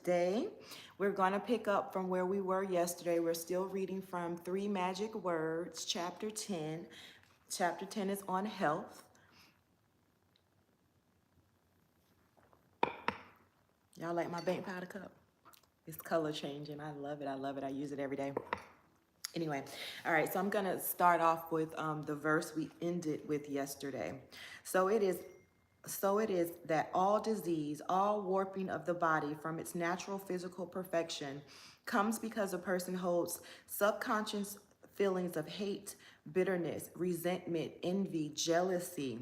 Day. We're going to pick up from where we were yesterday. We're still reading from Three Magic Words, Chapter 10. Chapter 10 is on health. Y'all like my bank powder cup? It's color changing. I love it. I love it. I use it every day. Anyway, all right, so I'm going to start off with the verse we ended with yesterday. So it is that all disease, all warping of the body from its natural physical perfection comes because a person holds subconscious feelings of hate, bitterness, resentment, envy, jealousy,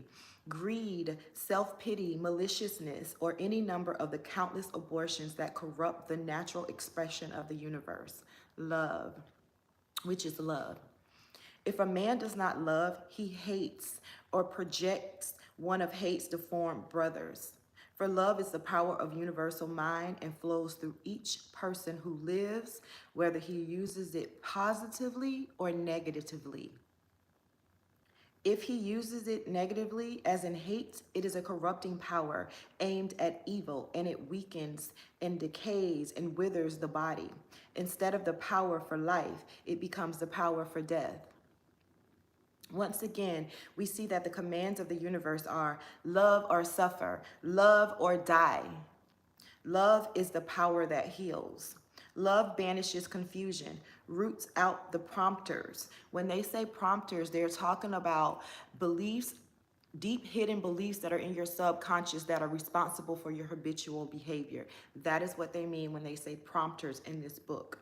greed, self-pity, maliciousness, or any number of the countless abortions that corrupt the natural expression of the universe. Love, which is love. If a man does not love, he hates or projects one of hate's deformed brothers. For love is the power of universal mind and flows through each person who lives, whether he uses it positively or negatively. If he uses it negatively, as in hate, it is a corrupting power aimed at evil, and it weakens and decays and withers the body. Instead of the power for life, it becomes the power for death. Once again, we see that the commands of the universe are love or suffer, love or die. Love is the power that heals. Love banishes confusion, roots out the prompters. When they say prompters, they're talking about beliefs, deep hidden beliefs that are in your subconscious that are responsible for your habitual behavior. That is what they mean when they say prompters in this book.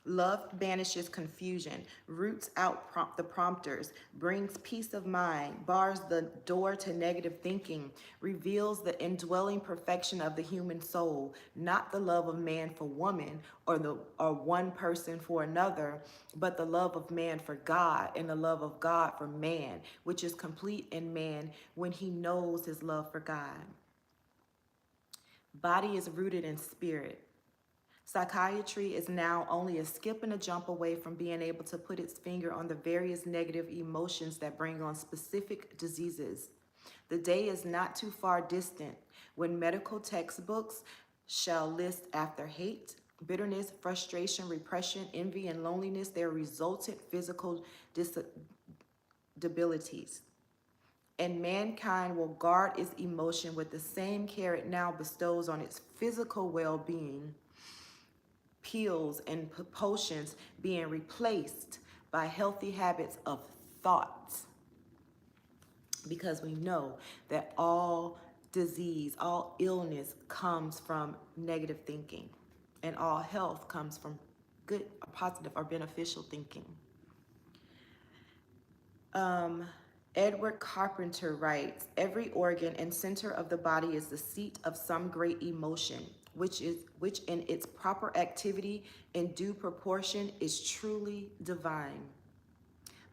Love banishes confusion, roots out the prompters, brings peace of mind, bars the door to negative thinking, reveals the indwelling perfection of the human soul, not the love of man for woman or one person for another, but the love of man for God and the love of God for man, which is complete in man when he knows his love for God. Body is rooted in spirit. Psychiatry is now only a skip and a jump away from being able to put its finger on the various negative emotions that bring on specific diseases. The day is not too far distant when medical textbooks shall list after hate, bitterness, frustration, repression, envy, and loneliness their resultant physical disabilities. And mankind will guard its emotion with the same care it now bestows on its physical well-being. Pills and potions being replaced by healthy habits of thought. Because we know that all disease, all illness comes from negative thinking. And all health comes from good, positive, or beneficial thinking. Edward Carpenter writes, every organ and center of the body is the seat of some great emotion, which in its proper activity in due proportion is truly divine.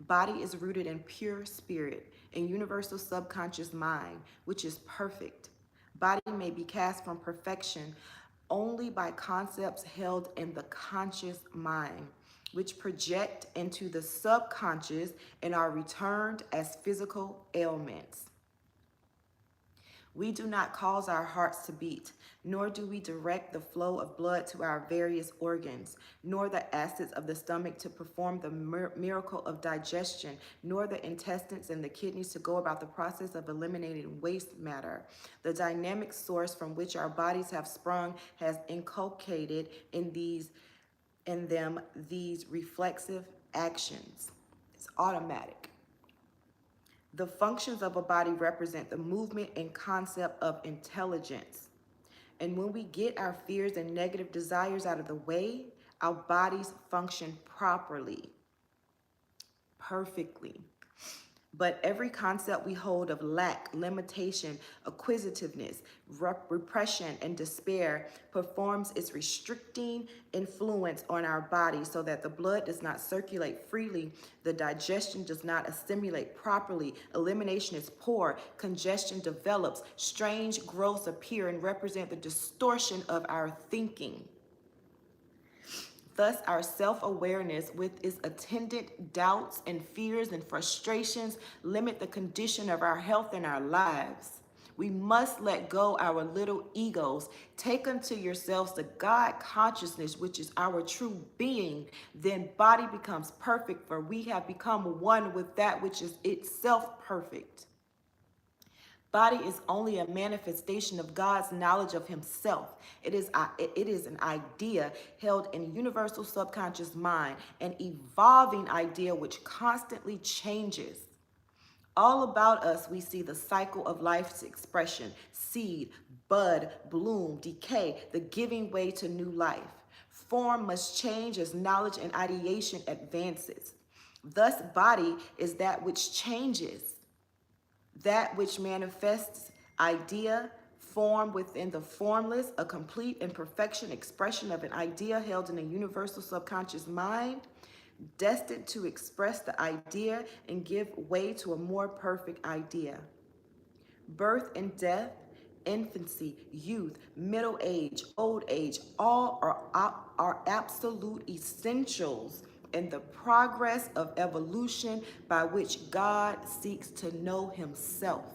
Body is rooted in pure spirit and universal subconscious mind, which is perfect. Body may be cast from perfection only by concepts held in the conscious mind, which project into the subconscious and are returned as physical ailments. We do not cause our hearts to beat, nor do we direct the flow of blood to our various organs, nor the acids of the stomach to perform the miracle of digestion, nor the intestines and the kidneys to go about the process of eliminating waste matter. The dynamic source from which our bodies have sprung has inculcated in them these reflexive actions. It's automatic. The functions of a body represent the movement and concept of intelligence. And when we get our fears and negative desires out of the way, our bodies function properly, perfectly. But every concept we hold of lack, limitation, acquisitiveness, repression, and despair performs its restricting influence on our body so that the blood does not circulate freely, the digestion does not assimilate properly, elimination is poor, congestion develops, strange growths appear and represent the distortion of our thinking. Thus, our self-awareness with its attendant doubts and fears and frustrations limit the condition of our health and our lives. We must let go our little egos. Take unto yourselves the God consciousness, which is our true being. Then body becomes perfect, for we have become one with that which is itself perfect. Body is only a manifestation of God's knowledge of himself. It is an idea held in universal subconscious mind, an evolving idea which constantly changes. All about us, we see the cycle of life's expression: seed, bud, bloom, decay, the giving way to new life. Form must change as knowledge and ideation advances. Thus, body is that which changes, that which manifests idea, form within the formless, a complete and perfection expression of an idea held in a universal subconscious mind, destined to express the idea and give way to a more perfect idea. Birth and death, infancy, youth, middle age, old age, all are absolute essentials in the progress of evolution by which God seeks to know himself.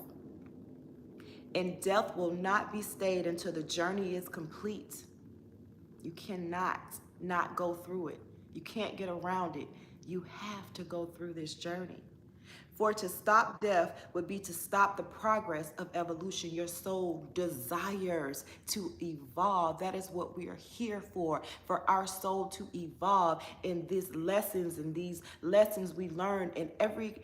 And death will not be stayed until the journey is complete. You cannot not go through it. You can't get around it. You have to go through this journey. For to stop death would be to stop the progress of evolution. Your soul desires to evolve. That is what we are here for our soul to evolve in these lessons. And these lessons we learn in every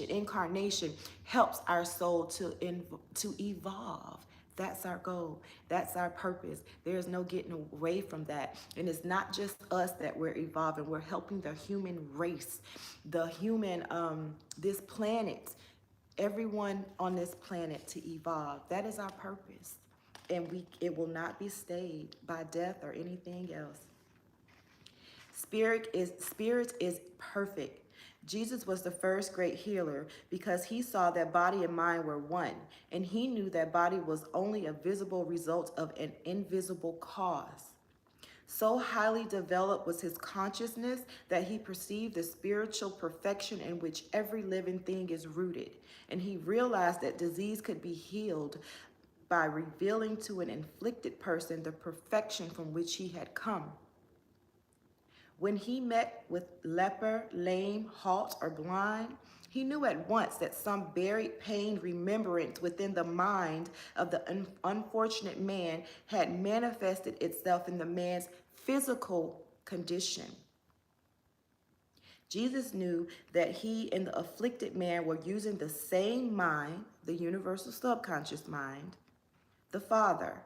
incarnation helps our soul to evolve. That's our goal. That's our purpose. There's no getting away from that. And it's not just us that we're evolving. We're helping the human race, this planet, everyone on this planet to evolve. That is our purpose. And it will not be stayed by death or anything else. Spirit is perfect. Jesus was the first great healer because he saw that body and mind were one, and he knew that body was only a visible result of an invisible cause. So highly developed was his consciousness that he perceived the spiritual perfection in which every living thing is rooted, and he realized that disease could be healed by revealing to an inflicted person the perfection from which he had come. When he met with leper, lame, halt, or blind, he knew at once that some buried pain remembrance within the mind of the unfortunate man had manifested itself in the man's physical condition. Jesus knew that he and the afflicted man were using the same mind, the universal subconscious mind, the Father.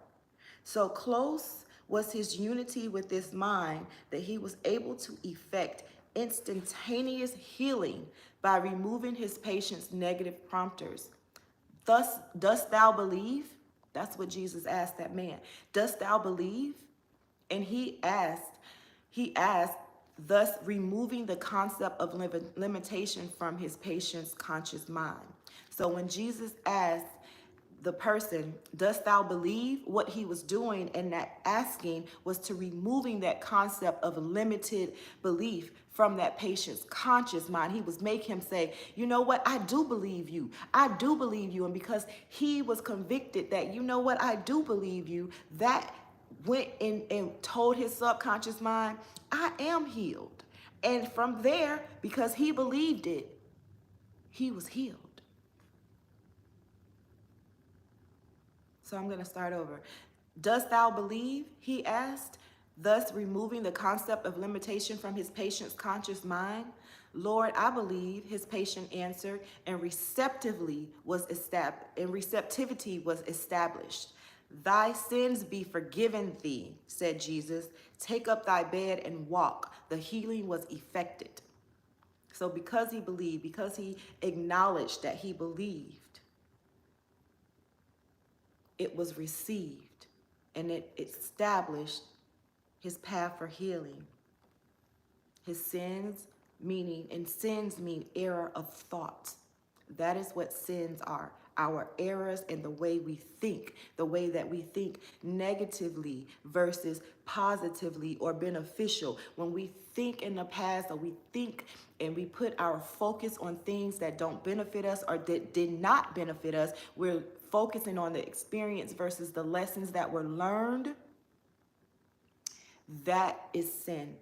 So close was his unity with this mind that he was able to effect instantaneous healing by removing his patient's negative prompters. Thus, dost thou believe? That's what Jesus asked that man. Dost thou believe? And he asked, thus removing the concept of limitation from his patient's conscious mind. So when Jesus asked the person, dost thou believe? What he was doing in that asking was to removing that concept of limited belief from that patient's conscious mind. He was making him say, you know what? I do believe you. I do believe you. And because he was convicted that, you know what? I do believe you, that went in and told his subconscious mind, I am healed. And from there, because he believed it, he was healed. So I'm going to start over. Dost thou believe? He asked, thus removing the concept of limitation from his patient's conscious mind. Lord, I believe, his patient answered, and receptivity was established. Thy sins be forgiven thee, said Jesus. Take up thy bed and walk. The healing was effected. So because he believed, because he acknowledged that he believed, it was received, and it established his path for healing. His sins mean error of thought. That is what sins are. Our errors in the way we think, the way that we think negatively versus positively or beneficial. When we think in the past, or we think and we put our focus on things that don't benefit us or that did not benefit us, we're focusing on the experience versus the lessons that were learned, that is sin.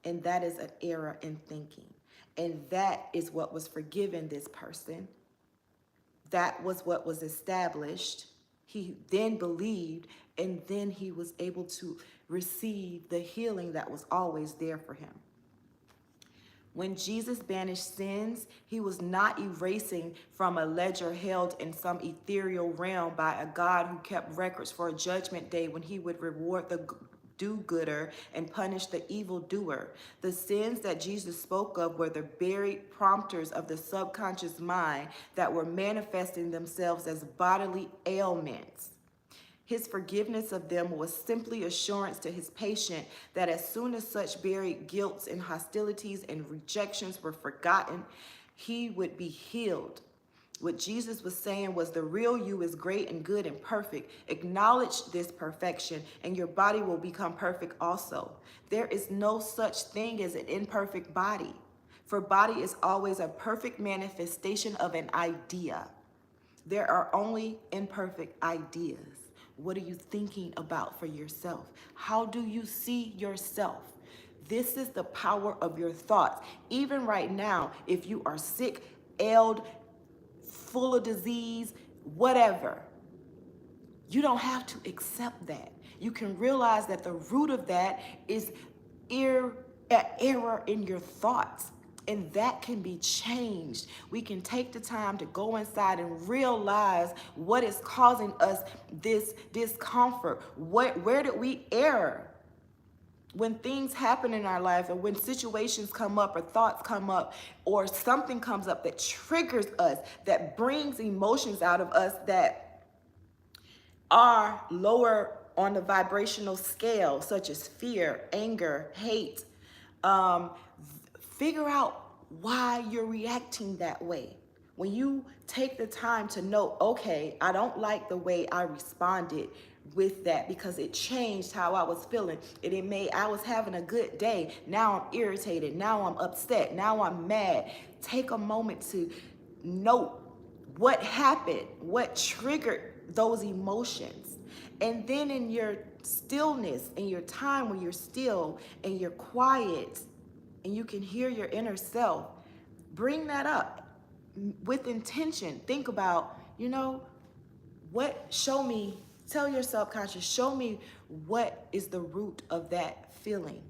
And that is an error in thinking. And that is what was forgiven this person. That was what was established. He then believed, and then he was able to receive the healing that was always there for him. When Jesus banished sins, he was not erasing from a ledger held in some ethereal realm by a God who kept records for a judgment day when he would reward the do-gooder and punish the evildoer. The sins that Jesus spoke of were the buried prompters of the subconscious mind that were manifesting themselves as bodily ailments. His forgiveness of them was simply assurance to his patient that as soon as such buried guilts and hostilities and rejections were forgotten, he would be healed. What Jesus was saying was the real you is great and good and perfect. Acknowledge this perfection and your body will become perfect also. There is no such thing as an imperfect body, for body is always a perfect manifestation of an idea. There are only imperfect ideas. What are you thinking about for yourself? How do you see yourself? This is the power of your thoughts. Even right now, if you are sick, ailed, full of disease, whatever, you don't have to accept that. You can realize that the root of that is error in your thoughts. And that can be changed. We can take the time to go inside and realize what is causing us this discomfort. Where did we err? When things happen in our life, or when situations come up or thoughts come up or something comes up that triggers us, that brings emotions out of us that are lower on the vibrational scale, such as fear, anger, hate, figure out why you're reacting that way. When you take the time to know, okay, I don't like the way I responded with that because it changed how I was feeling. I was having a good day. Now I'm irritated. Now I'm upset. Now I'm mad. Take a moment to note what happened, what triggered those emotions. And then in your stillness, in your time when you're still and you're quiet and you can hear your inner self, bring that up with intention. Think about, tell your subconscious, show me what is the root of that feeling.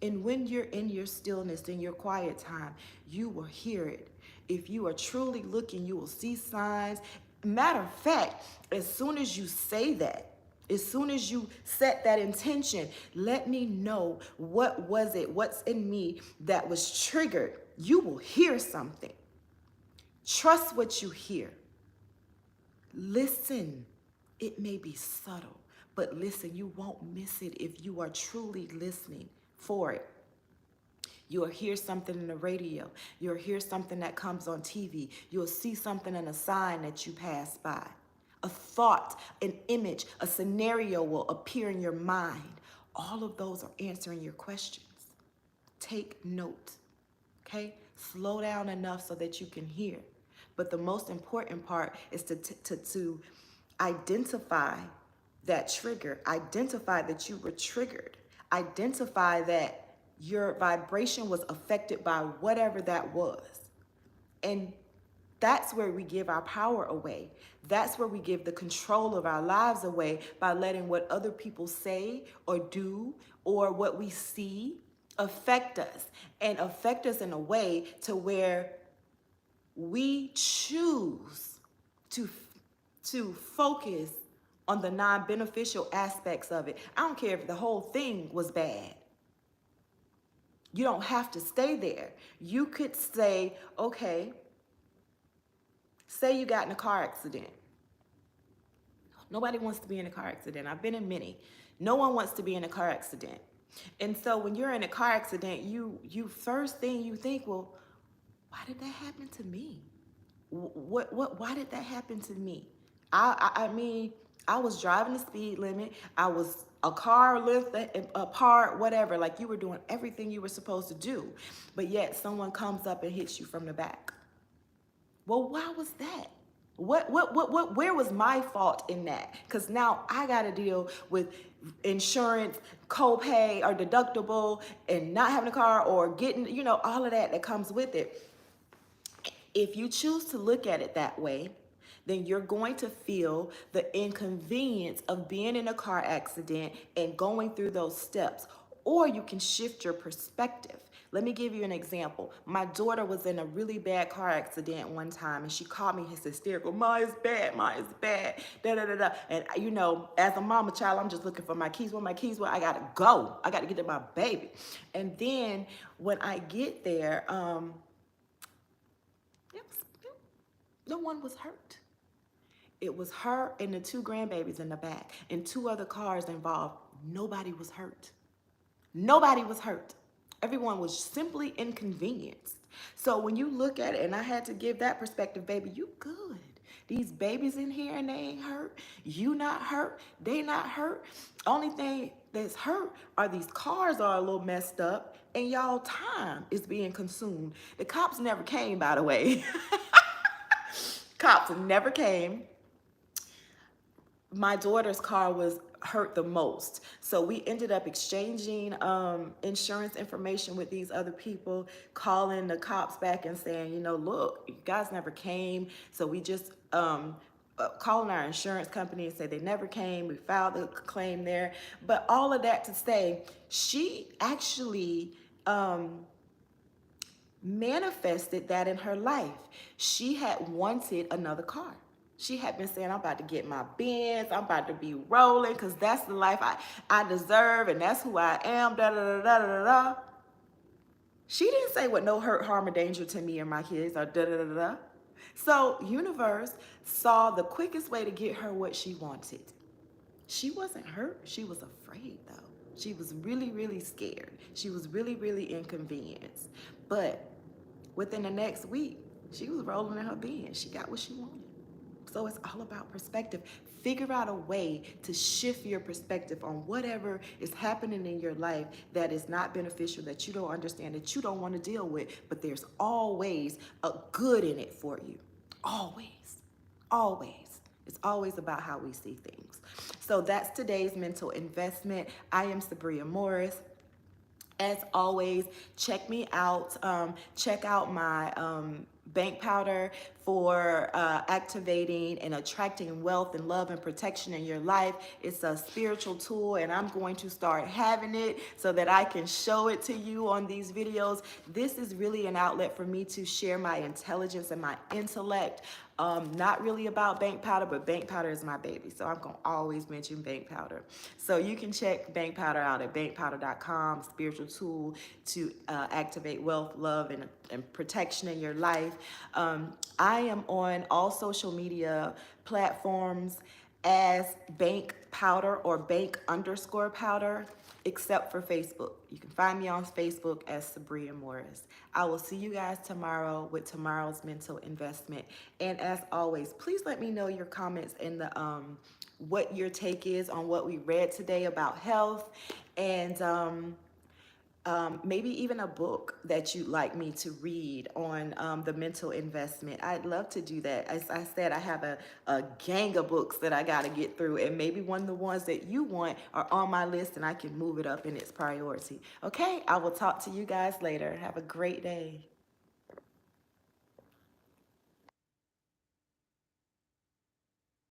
And when you're in your stillness, in your quiet time, you will hear it. If you are truly looking, you will see signs. Matter of fact, as soon as you say that, as soon as you set that intention, let me know what's in me that was triggered. You will hear something. Trust what you hear. Listen. It may be subtle, but listen, you won't miss it if you are truly listening for it. You'll hear something in the radio. You'll hear something that comes on TV. You'll see something in a sign that you pass by. A thought, an image, a scenario will appear in your mind. All of those are answering your questions. Take note, okay? Slow down enough so that you can hear. But the most important part is to identify that trigger. Identify that you were triggered. Identify that your vibration was affected by whatever that was. And that's where we give our power away. That's where we give the control of our lives away by letting what other people say or do or what we see affect us, and affect us in a way to where we choose to focus on the non-beneficial aspects of it. I don't care if the whole thing was bad. You don't have to stay there. You could say, okay, say you got in a car accident. Nobody wants to be in a car accident. I've been in many. No one wants to be in a car accident. And so when you're in a car accident, you first thing you think, well, why did that happen to me? Why did that happen to me? I mean, I was driving the speed limit. I was a car length apart, whatever. Like, you were doing everything you were supposed to do. But yet someone comes up and hits you from the back. Well, why was that? Where was my fault in that? Because now I got to deal with insurance, copay or deductible, and not having a car or getting, you know, all of that comes with it. If you choose to look at it that way, then you're going to feel the inconvenience of being in a car accident and going through those steps. Or you can shift your perspective. Let me give you an example. My daughter was in a really bad car accident one time and she called me hysterical. Ma, it's bad, ma, it's bad, da da da da. And you know, as a mama child, I'm just looking for my keys. Where my keys were, I gotta go. I gotta get to my baby. And then when I get there, no one was hurt. It was her and the two grandbabies in the back and two other cars involved. Nobody was hurt. Nobody was hurt. Everyone was simply inconvenienced. So when you look at it, and I had to give that perspective, baby, you good. These babies in here and they ain't hurt. You not hurt. They not hurt. Only thing that's hurt are these cars are a little messed up and y'all time is being consumed. The cops never came, by the way. Cops never came. My daughter's car was hurt the most. So we ended up exchanging insurance information with these other people, calling the cops back and saying, you know, look, you guys never came. So we just calling our insurance company and said they never came. We filed the claim there. But all of that to say, she actually manifested that in her life. She had wanted another car. She had been saying, I'm about to get my Benz, I'm about to be rolling, because that's the life I deserve, and that's who I am, da da da da da da. She didn't say what no hurt, harm, or danger to me or my kids, or da da da da. So universe saw the quickest way to get her what she wanted. She wasn't hurt, she was afraid though. She was really, really scared. She was really, really inconvenienced. But within the next week, she was rolling in her Benz. She got what she wanted. So it's all about perspective. Figure out a way to shift your perspective on whatever is happening in your life that is not beneficial, that you don't understand, that you don't want to deal with, but there's always a good in it for you. Always. Always. It's always about how we see things. So that's today's mental investment. I am Sabria Morris. As always, check me out. Check out my bank powder for activating and attracting wealth and love and protection in your life. It's a spiritual tool and I'm going to start having it so that I can show it to you on these videos. This is really an outlet for me to share my intelligence and my intellect. Not really about bank powder, but bank powder is my baby. So I'm gonna always mention bank powder. So you can check bank powder out at bankpowder.com, spiritual tool to activate wealth, love, and protection in your life. I am on all social media platforms as bank powder or bank_powder, except for Facebook. You can find me on Facebook as Sabria Morris. I will see you guys tomorrow with tomorrow's mental investment. And as always, please let me know your comments in the what your take is on what we read today about health, and maybe even a book that you'd like me to read on the mental investment. I'd love to do that. As I said, I have a gang of books that I got to get through, and maybe one of the ones that you want are on my list and I can move it up in its priority. Okay, I will talk to you guys later. Have a great day.